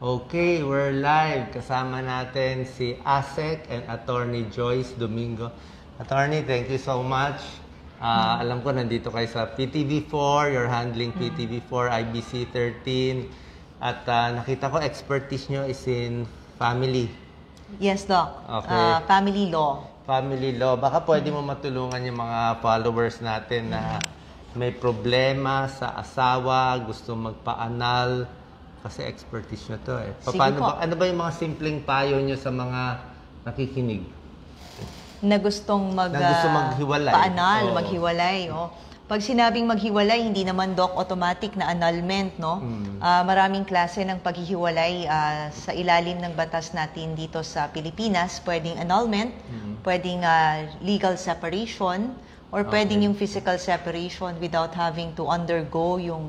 Okay, we're live. Kasama natin si ASEC and Attorney Joyce Domingo. Attorney, thank you so much. Alam ko nandito kayo sa PTV4, you're handling PTV4, IBC 13. At nakita ko expertise nyo is in family. Yes, Doc. Okay. Family law. Family law. Baka pwede mo matulungan yung mga followers natin na may problema sa asawa, gusto magpa-anal, kasi expertise nyo to eh. Paano ba, ano ba yung mga simpleng payo nyo sa mga nakikinig? Na gustong maghiwalay. Paanal, maghiwalay. Oh. Pag sinabing maghiwalay, hindi naman, Doc, automatic na annulment, no? Maraming klase ng paghihiwalay sa ilalim ng batas natin dito sa Pilipinas. Pwedeng annulment, pwedeng legal separation, or pwedeng yung physical separation without having to undergo yung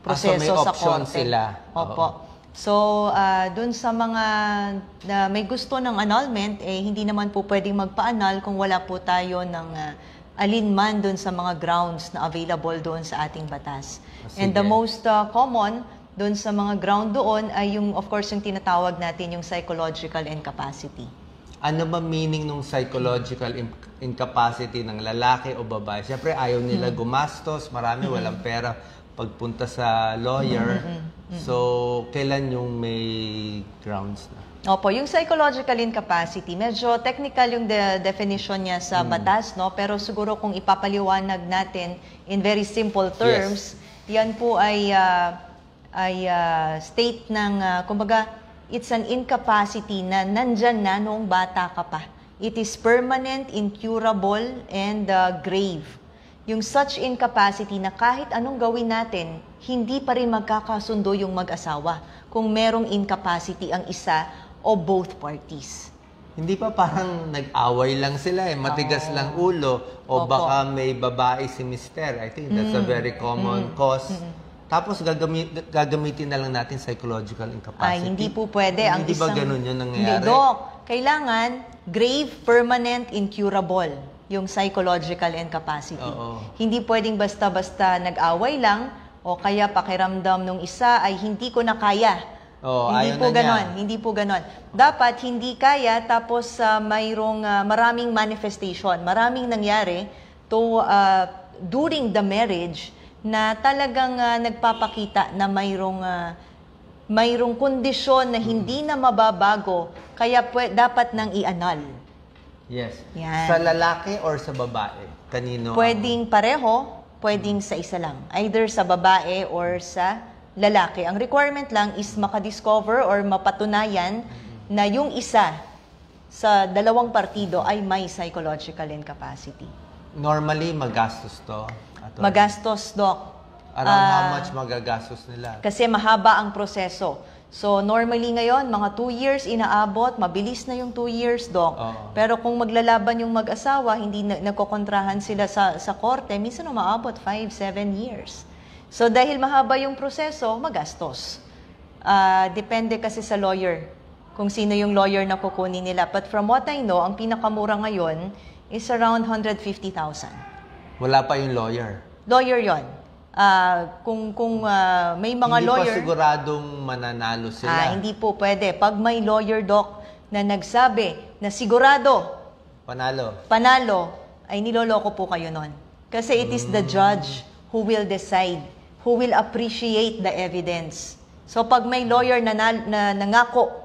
proseso sa korte. Sila. Opo. So, dun sa mga na may gusto ng annulment, hindi naman po pwedeng magpa-annul kung wala po tayo ng alinman dun sa mga grounds na available doon sa ating batas. And the most common dun sa mga ground doon ay yung, of course, yung tinatawag natin yung psychological incapacity. Ano ba meaning ng psychological incapacity ng lalaki o babae? Siyempre, ayaw nila gumastos, marami walang pera pagpunta sa lawyer. So, kailan yung may grounds na? Opo, yung psychological incapacity, medyo technical yung definition niya sa batas, no? Pero siguro kung ipapaliwanag natin in very simple terms, yan po ay state ng, kumbaga, it's an incapacity na nandyan na noong bata ka pa. It is permanent, incurable, and grave. Yung such incapacity na kahit anong gawin natin, hindi pa rin magkakasundo yung mag-asawa kung merong incapacity ang isa o both parties. Hindi pa parang nag-away lang sila eh, matigas lang ulo, o baka may babae si mister. I think that's a very common cause. Tapos gagamitin na lang natin psychological incapacity. Ay, hindi po pwede. Hindi ba ganun yun nangyayari? Hindi, Doc. Kailangan grave, permanent, incurable yung psychological incapacity. Hindi pwedeng basta-basta nag-away lang o kaya pakiramdam nung isa ay hindi ko na kaya. Hindi po ganon. Hindi po ganon. Dapat hindi kaya tapos mayroong maraming manifestation, maraming nangyari during the marriage na talagang nagpapakita na mayroong kondisyon na hindi na mababago kaya dapat nang i-annul. Yes. Yan. Sa lalaki or sa babae? Kanino? Pwedeng pareho, pwedeng sa isa lang. Either sa babae or sa lalaki. Ang requirement lang is makadiscover or mapatunayan na yung isa sa dalawang partido ay may psychological incapacity. Normally, magastos to? Magastos, Doc. Around how much magagastos nila? Kasi mahaba ang proseso. So, normally ngayon, mga 2 years inaabot, mabilis na yung 2 years, Doc. Pero kung maglalaban yung mag-asawa, hindi nagkokontrahan sila sa korte, minsan umaabot 5-7 years. So, dahil mahaba yung proseso, magastos. Depende kasi sa lawyer, kung sino yung lawyer na kukunin nila. But from what I know, ang pinakamura ngayon is around 150,000. Wala pa yung lawyer? Lawyer yon. Kung may mga lawyer... Hindi pa siguradong mananalo sila. Hindi po pwede. Pag may lawyer, Doc, na nagsabi na sigurado, panalo, ay niloloko po kayo nun. Kasi it is the judge who will decide, who will appreciate the evidence. So pag may lawyer na nangako,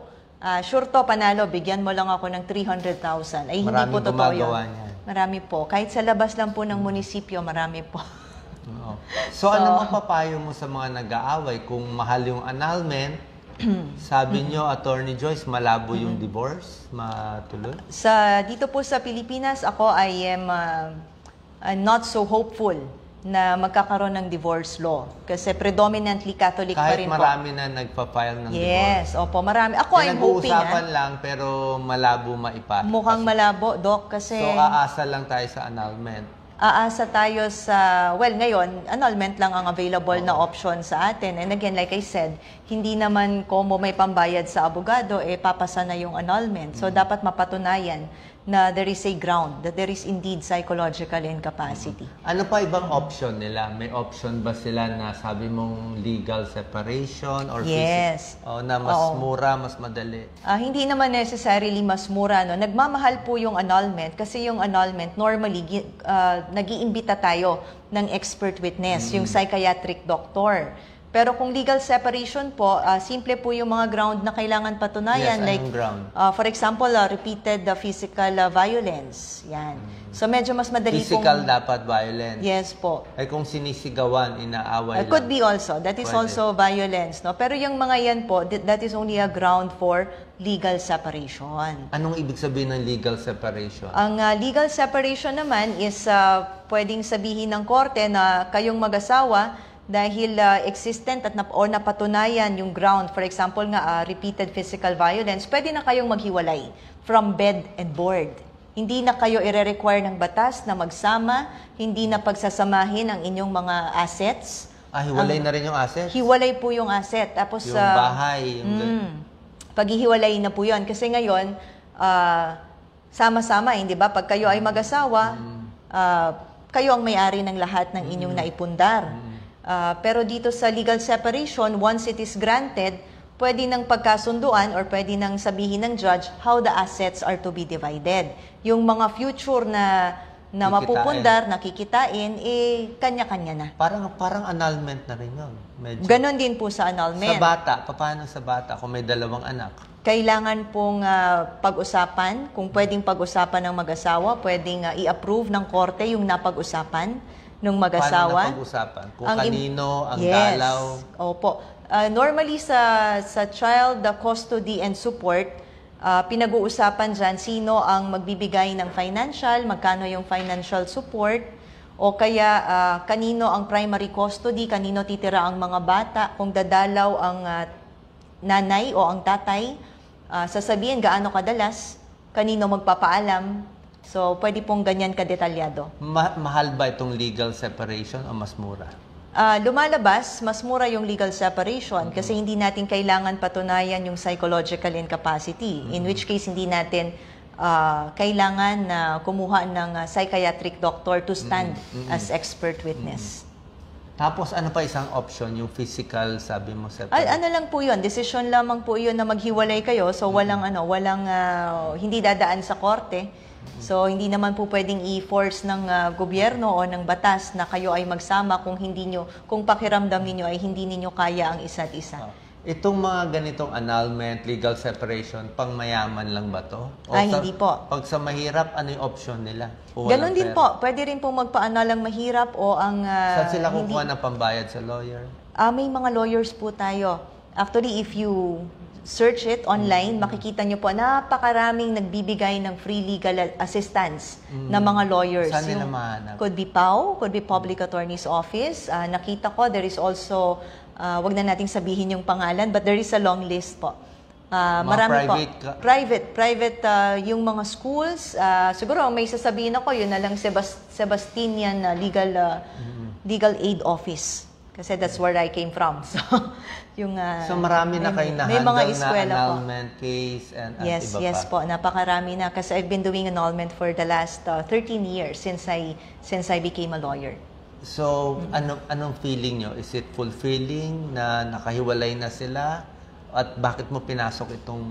sure to, panalo, bigyan mo lang ako ng 300,000. Ay hindi po totoo yun. Marami po. Kahit sa labas lang po ng munisipyo, marami po. So, ano mapapayo mo sa mga nag-aaway? Kung mahal yung annulment, sabi nyo, Attorney Joyce, malabo yung divorce, matuloy? Dito po sa Pilipinas, ako I'm not so hopeful na magkakaroon ng divorce law. Kasi predominantly Catholic pa rin po. Kahit marami na nagpa-file ng divorce? Yes, opo, marami. Ako I'm hoping. Nag-uusapan lang, pero malabo maipasa. Mukhang malabo, Doc, kasi... So, aasa lang tayo sa annulment? Aasa tayo sa, ngayon, annulment lang ang available na option sa atin. And again, like I said, hindi naman kung may pambayad sa abogado, papasa na yung annulment. So, dapat mapatunayan na there is a ground, that there is indeed psychological incapacity. Ano pa ibang option nila? May option ba sila na sabi mong legal separation or Yes. na mas mura, mas madali? Hindi naman necessarily mas mura. No? Nagmamahal po yung annulment kasi yung annulment, normally, nag-iimbita tayo ng expert witness, yung psychiatric doctor. Pero kung legal separation po, simple po yung mga ground na kailangan patunayan. Yes, like, ground? For example, repeated physical violence. Yan. So medyo mas madali Physical pong... dapat violence? Yes po. Ay kung sinisigawan, inaaway lang? Could be also. That is also violence. No? Pero yung mga yan po, that is only a ground for legal separation. Anong ibig sabihin ng legal separation? Ang legal separation naman is pwedeng sabihin ng korte na kayong mag-asawa dahil existent at napatunayan yung ground, for example nga repeated physical violence, pwede na kayong maghiwalay from bed and board. Hindi na kayo ire-require ng batas na magsama, hindi na pagsasamahin ang inyong mga assets. Hiwalay na rin yung asset? Hiwalay po yung asset. Tapos, yung bahay. paghihiwalay na po yun. Kasi ngayon, sama-sama, hindi ba? Pag kayo ay mag-asawa, kayo ang may-ari ng lahat ng inyong naipundar. Pero dito sa legal separation, once it is granted, pwede nang pagkasunduan or pwede nang sabihin ng judge how the assets are to be divided. Yung mga future na mapupundar, nakikitain, kanya-kanya na. Parang annulment na rin yun. Medyo. Ganon din po sa annulment. Sa bata, paano sa bata kung may dalawang anak? Kailangan pong pag-usapan, kung pwedeng pag-usapan ng mag-asawa, pwedeng i-approve ng korte yung napag-usapan ng mag-asawa. Paano napag-usapan? Kung kanino ang dalaw? Opo. Normally sa child custody and support, pinag-uusapan dyan sino ang magbibigay ng financial, magkano yung financial support, o kaya kanino ang primary custody, kanino titira ang mga bata, kung dadalaw ang nanay o ang tatay, sasabihin gaano kadalas, kanino magpapaalam. So, pwede pong ganyan kadetalyado. Mahal ba itong legal separation o mas mura? Lumalabas, mas mura yung legal separation kasi hindi natin kailangan patunayan yung psychological incapacity. In which case, hindi natin kailangan na kumuha ng psychiatric doctor to stand as expert witness. Tapos, ano pa isang option? Yung physical, sabi mo, separation? Ano lang po yun? Decision lamang po yun na maghiwalay kayo. So, walang hindi dadaan sa korte. So, hindi naman po pwedeng i-force ng gobyerno o ng batas na kayo ay magsama kung pakiramdam ninyo ay hindi ninyo kaya ang isa't isa. Itong mga ganitong annulment, legal separation, pang mayaman lang ba to? Hindi po. Pag sa mahirap, ano yung option nila? Ganon din po. Pwede rin po magpa-annul ang mahirap o ang... Saan sila kukuha ng pambayad sa lawyer? May mga lawyers po tayo. Actually, if you search it online, makikita nyo po, napakaraming nagbibigay ng free legal assistance na mga lawyers. Saan nila mahanap? Could be PAO, could be Public Attorney's Office. Nakita ko, there is also, wag na nating sabihin yung pangalan, but there is a long list po. Marami private po. Private, yung mga schools. Siguro may sasabihin ako, yun na lang Sebastian Legal Aid Office. Kasi that's where I came from. So, marami na kayo na-handle na annulment po. case and Yes, iba yes pa? po. Napakarami na. Kasi I've been doing annulment for the last 13 years since I became a lawyer. So, anong feeling nyo? Is it fulfilling na nakahiwalay na sila? At bakit mo pinasok itong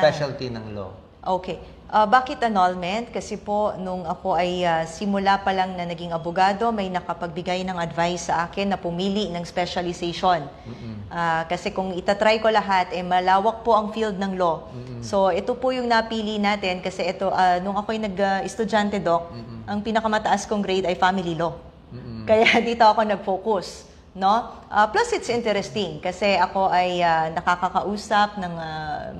specialty ng law? Okay. Bakit annulment? Kasi po, nung ako ay simula pa lang na naging abogado, may nakapagbigay ng advice sa akin na pumili ng specialization. Kasi kung itatry ko lahat, malawak po ang field ng law. So, ito po yung napili natin kasi ito, nung ako'y nag-estudyante, Doc, ang pinakamataas kong grade ay family law. Kaya dito ako nag-focus. No? Plus, it's interesting kasi ako ay nakakakausap ng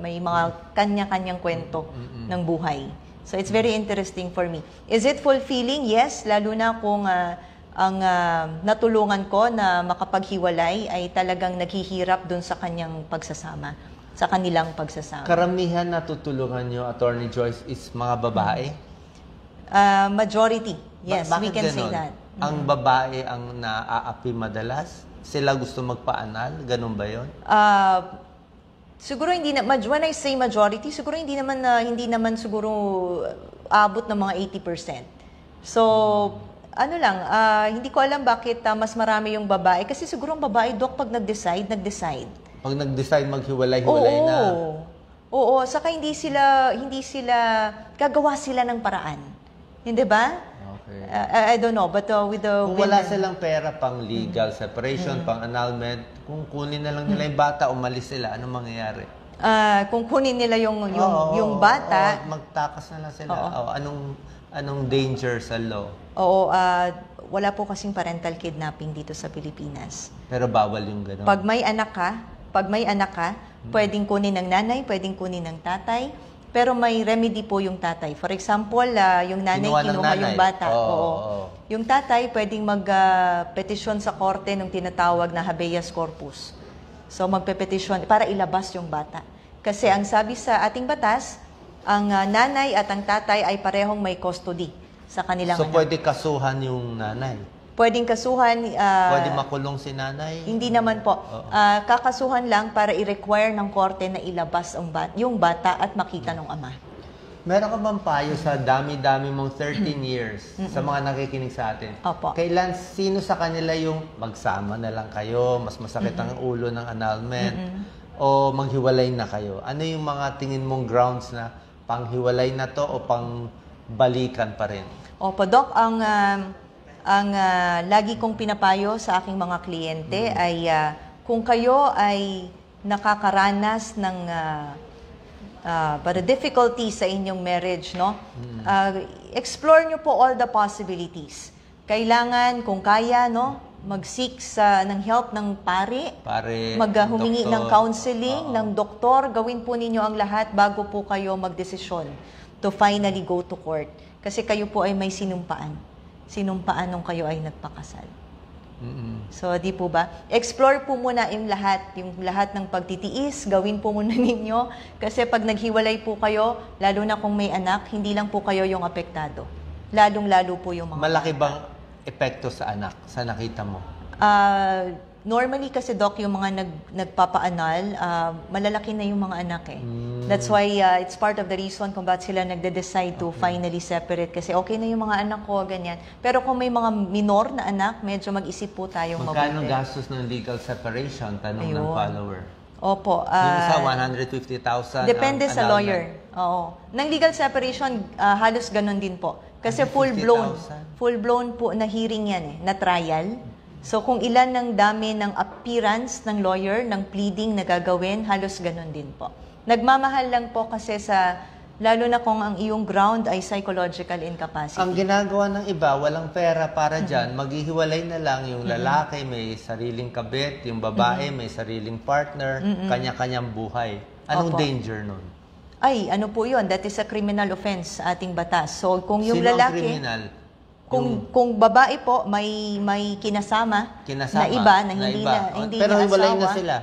may mga kanya-kanyang kwento ng buhay. So, it's very interesting for me. Is it fulfilling? Yes, lalo na kung ang natulungan ko na makapaghiwalay ay talagang naghihirap dun sa kanyang pagsasama, sa kanilang pagsasama. Karamihan na tutulungan nyo, Attorney Joyce, is mga babae? Majority. Yes, we can say ganon? that. Ang babae ang naaapi madalas? Sila gusto magpa-anal? Ganun ba yun? Siguro hindi na, when I say majority, siguro hindi naman siguro abot ng mga 80%. So, ano lang, hindi ko alam bakit mas marami yung babae. Kasi siguro ang babae, Doc, pag nag-decide. Pag nag-decide maghiwalay-hiwalay na. Oo, saka hindi sila, gagawa sila ng paraan. Hindi ba? Okay. I don't know, but with the kung wala silang pera pang legal separation, pang annulment, kung kunin na lang nila yung bata, umalis sila, anong mangyayari? Kung kunin nila yung bata, magtakas na lang sila. Anong danger sa law? Oo, wala po kasing parental kidnapping dito sa Pilipinas. Pero bawal yung gano'n. Pag may anak ka, pwedeng kunin ng nanay, pwedeng kunin ng tatay, pero may remedy po yung tatay. For example, yung nanay kinuha yung bata. Yung tatay pwedeng mag-petisyon sa korte ng tinatawag na habeas corpus. So magpe-petisyon para ilabas yung bata. Kasi ang sabi sa ating batas, ang nanay at ang tatay ay parehong may custody sa kanilang anak. So pwede kasuhan yung nanay? Pwedeng kasuhan. Pwede makulong si nanay? Hindi naman po. Kakasuhan lang para i-require ng korte na ilabas yung bata at makita ng ama. Meron ka bang payo sa dami-dami mong 13 years sa mga nakikinig sa atin? Opo. Kailan, sino sa kanila yung magsama na lang kayo, mas masakit ang ulo ng annulment, o maghiwalay na kayo? Ano yung mga tingin mong grounds na panghiwalay na to o pangbalikan pa rin? Opo, Doc, ang lagi kong pinapayo sa aking mga kliyente ay kung kayo ay nakakaranas ng difficulty sa inyong marriage, no? Explore nyo po all the possibilities. Kailangan, kung kaya, no, mag-seek ng help ng pare humingi ng counseling, ng doktor. Gawin po ninyo ang lahat bago po kayo magdesisyon to finally go to court. Kasi kayo po ay may sinumpaan nung kayo ay nagpakasal. So, di po ba? Explore po muna yung lahat ng pagtitiis, gawin po muna ninyo. Kasi pag naghiwalay po kayo, lalo na kung may anak, hindi lang po kayo yung apektado. Lalong-lalo po yung mga malaki bang epekto sa anak, sa nakita mo? Normally kasi, Doc, yung mga nagpapaanal, malalaki na yung mga anak eh. That's why it's part of the reason kung bakit sila nagde-decide to finally separate. Kasi okay na yung mga anak ko, ganyan. Pero kung may mga minor na anak, medyo mag-isip po tayong mabuti. Magkano gastos ng legal separation? Tanong ng follower. Opo. Yung isa, 150,000. Depende sa lawyer. Oo. Nang legal separation, halos ganun din po. Kasi full-blown po na hearing yan eh, na trial. So kung ilan ng dami ng appearance ng lawyer, ng pleading na gagawin, halos ganun din po. Nagmamahal lang po kasi lalo na kung ang iyong ground ay psychological incapacity. Ang ginagawa ng iba, walang pera para dyan, maghihiwalay na lang yung lalaki, may sariling kabit, yung babae, may sariling partner, kanya-kanyang buhay. Anong danger nun? Ay, ano po yun? That is a criminal offense sa ating batas. So kung yung Sino lalaki... ang criminal? Kung babae po may kinasama na iba na hindi pero niya hiwalay asawa, na sila.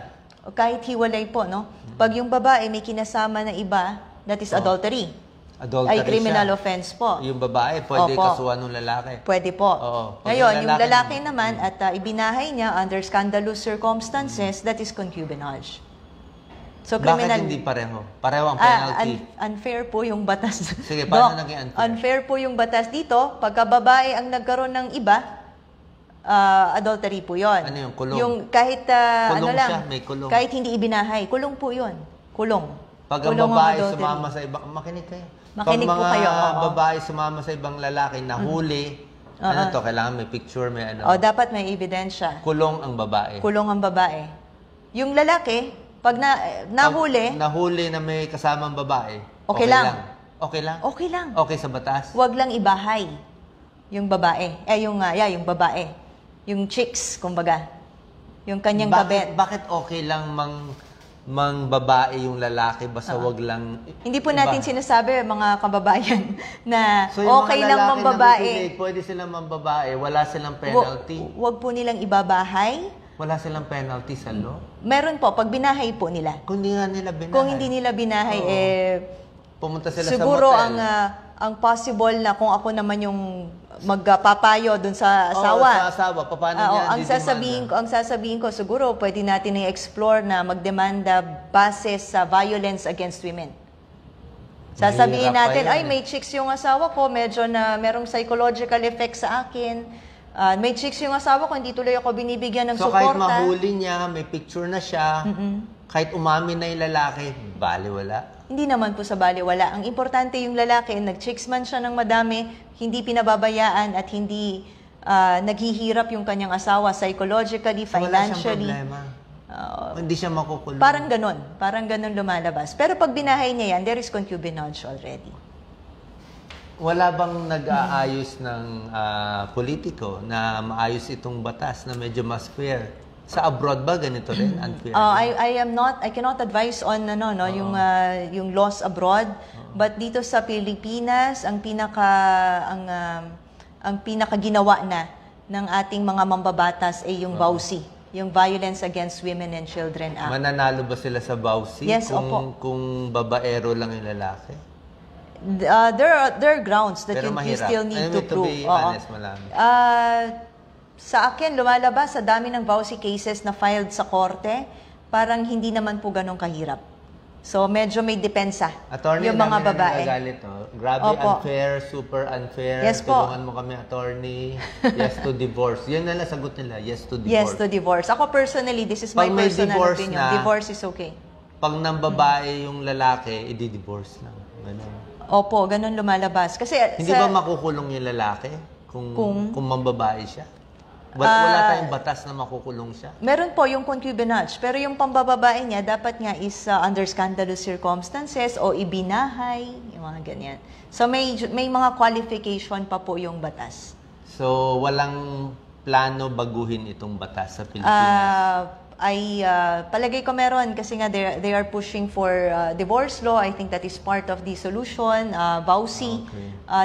Kahit hiwalay po, no? Pag yung babae may kinasama na iba, that is adultery. Ay criminal offense po. Yung babae pwede kasuhan ng lalaki. Pwede po. Ngayon, yung lalaki naman at ibinahay niya under scandalous circumstances, that is concubinage. So, criminal. Bakit hindi pareho? Pareho ang penalty. Unfair po yung batas. Sige, paano naging unfair? Unfair po yung batas dito. Pagka babae ang nagkaroon ng iba, adultery po yun. Ano yung kulong? Yung kahit, kulong siya, may kulong. Kahit hindi ibinahay, kulong po yun. Kulong. Pag ang babae sumama sa ibang, makinig kayo. Makinig po kayo. Pag mga babae sumama sa ibang lalaki, nahuli, ano to, kailangan may picture, may ano. Dapat may ebidensya. Kulong ang babae. Kulong ang babae. Yung lalaki, pag nahuli... Pag nahuli na may kasamang babae, okay lang. Okay lang? Okay lang. Okay sa batas? Huwag lang ibahay yung babae. Yung babae. Yung chicks, kumbaga. Yung kanyang kabet. Bakit okay lang mang babae yung lalaki, basta wag lang... Hindi po natin sinasabi, mga kababayan, na so, okay lang mang babae. Pwede silang mang babae, wala silang penalty. Huwag po nilang ibabahay. Wala silang penalty sa law? Meron po, pag binahay po nila. Kung hindi nga nila binahay. Kung hindi nila binahay, pumunta sila siguro sa motel. ang possible na kung ako naman yung magpapayo dun sa asawa. Oo, sa asawa. Paano niya ang sasabihin ko, siguro pwede natin i-explore na magdemanda base sa violence against women. Sasabihin natin, ay, may chicks yung asawa ko, medyo na merong psychological effect sa akin. May chicks yung asawa ko, hindi tuloy ako binibigyan ng suporta. So kahit mahuli niya, may picture na siya, kahit umamin na yung lalaki, baliwala. Hindi naman po sa baliwala. Ang importante yung lalaki, nag-chicks man siya ng madami, hindi pinababayaan at hindi naghihirap yung kanyang asawa psychologically, financially. Wala siyang problema. Hindi siya makukulong. Parang ganun lumalabas. Pero pag binahay niya yan, there is concubinage already. Wala bang nag-aayos ng politiko na maayos itong batas na medyo mas fair? Sa abroad ba ganito rin? Unfair? I cannot advise on yung laws abroad, but dito sa Pilipinas, ang pinaka ginawa na ng ating mga mambabatas ay yung VAUSI, yung Violence Against Women and Children Act. Mananalo ba sila sa VAUSI Yes, opo. kung babaero lang yung lalaki? There are grounds that Pero you mahirap. still need to prove. To be honest, malami. Sa akin, lumalabas sa dami ng VAUSI cases na filed sa korte, parang hindi naman po ganun kahirap. So, medyo may depensa Attorney, yung mga babae. Nagalit, oh. Grabe, Opo. unfair, super unfair. Yes po. Tulungan mo kami, attorney. Yes to divorce. Yan na lang sagot nila, yes to divorce. Yes to divorce. Ako personally, this is my Pag may personal divorce opinion. na, Divorce is okay. Pag nang babae yung lalaki, i-divorce lang. Ganun. Opo, ganun lumalabas. Kasi Hindi ba makukulong yung lalaki kung mambabae siya? Wala tayong batas na makukulong siya? Meron po yung concubinage, pero yung pambababae niya dapat nga is under scandalous circumstances o ibinahay, yung mga ganyan. So may mga qualification pa po yung batas. So walang plano baguhin itong batas sa Pilipinas? Palagay ko meron kasi nga they are pushing for divorce law. I think that is part of the solution. VAUSI,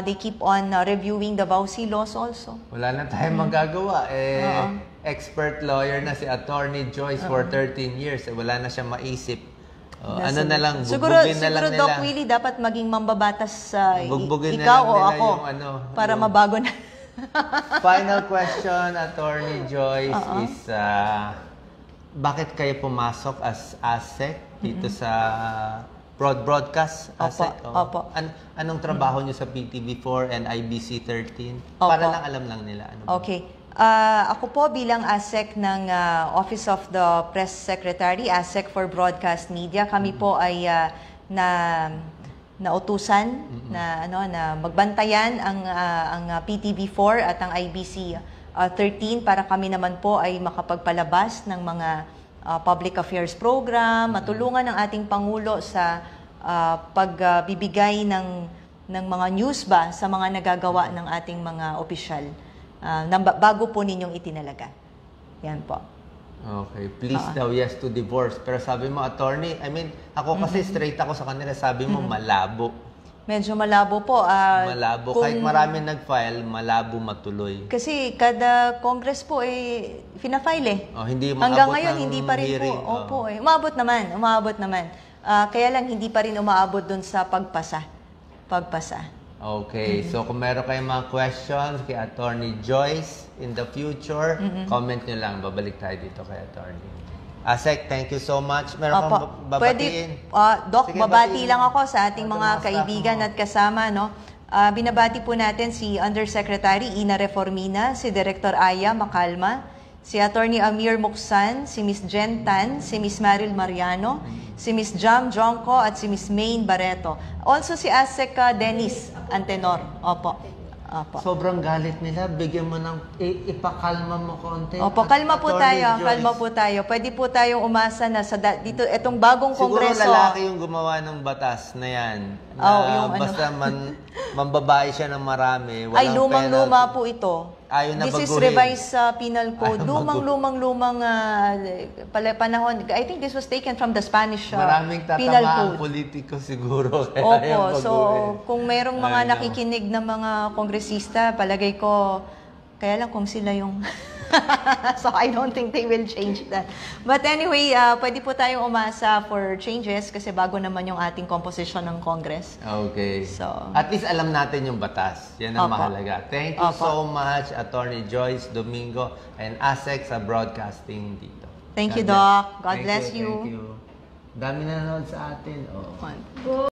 they keep on reviewing the VAUSI laws also. Wala na tayong magagawa. Expert lawyer na si Attorney Joyce for 13 years. Wala na siyang maisip. Ano na lang, bugbugin na lang nila. Doc Willie, dapat maging mambabatas Bugbugin ikaw na lang o nila ako para mabago na. Final question, Attorney Joyce, is bakit kayo pumasok as ASEC dito sa broadcast ASEC? Opo. Anong trabaho niyo sa PTV4 and IBC 13? Para lang alam lang nila. Okay. Ako po bilang ASEC ng Office of the Press Secretary, ASEC for Broadcast Media, kami po ay nautusan na magbantayan ang PTV4 at ang IBC 13 para kami naman po ay makapagpalabas ng mga public affairs program, matulungan ng ating Pangulo sa pagbibigay ng mga news ba sa mga nagagawa ng ating mga opisyal bago po ninyong itinalaga. Yan po. Okay. Please daw, yes to divorce. Pero sabi mo, attorney, ako kasi straight ako sa kanila, sabi mo, malabo. Medyo malabo po. Malabo. Kahit marami nag-file, malabo matuloy. Kasi kada Congress po fina-file hindi hanggang ngayon, hindi pa rin hearing. po. Opo Umabot naman. Kaya lang hindi pa rin umaabot dun sa pagpasa. Okay. So kung meron kayong mga questions kay Attorney Joyce in the future, comment nyo lang. Babalik tayo dito kay Attorney. ASEC, thank you so much. Meron kang babatiin? Doc, babati lang ako sa ating mga kaibigan at kasama. Binabati po natin si Undersecretary Ina Reformina, si Director Aya Macalma, si Attorney Amir Muksan, si Miss Jen Tan, si Miss Maril Mariano, si Miss Jam Jonko at si Miss Maine Barreto. Also si ASEC Dennis Antenor. Opo. Sobrang galit nila. Bigyan mo ng ipakalma mo konti. Opo, kalma po tayo. Pwede po tayong umasa na dito itong bagong kongreso. Siguro lalaki yung gumawa ng batas na yan. Basta mambabae siya ng marami. Ay, lumang-luma po ito. This is revised Penal Code. Lumang panahon. I think this was taken from the Spanish Maraming Penal tatama Code. Politiko siguro. Opo. So, kung merong mga nakikinig na mga kongresista, palagay ko, kaya lang kung sila yung So I don't think they will change that. But anyway, pwede po tayong umasa for changes kasi bago naman yung ating composition ng Congress. Okay. So, at least alam natin yung batas. Yan ang Opo. mahalaga. Thank you Opo. so much, Attorney Joyce Domingo and ASEC sa broadcasting dito. Thank you, God bless. Doc. God bless you. Thank you. Dami na nanood sa atin. Oh. One.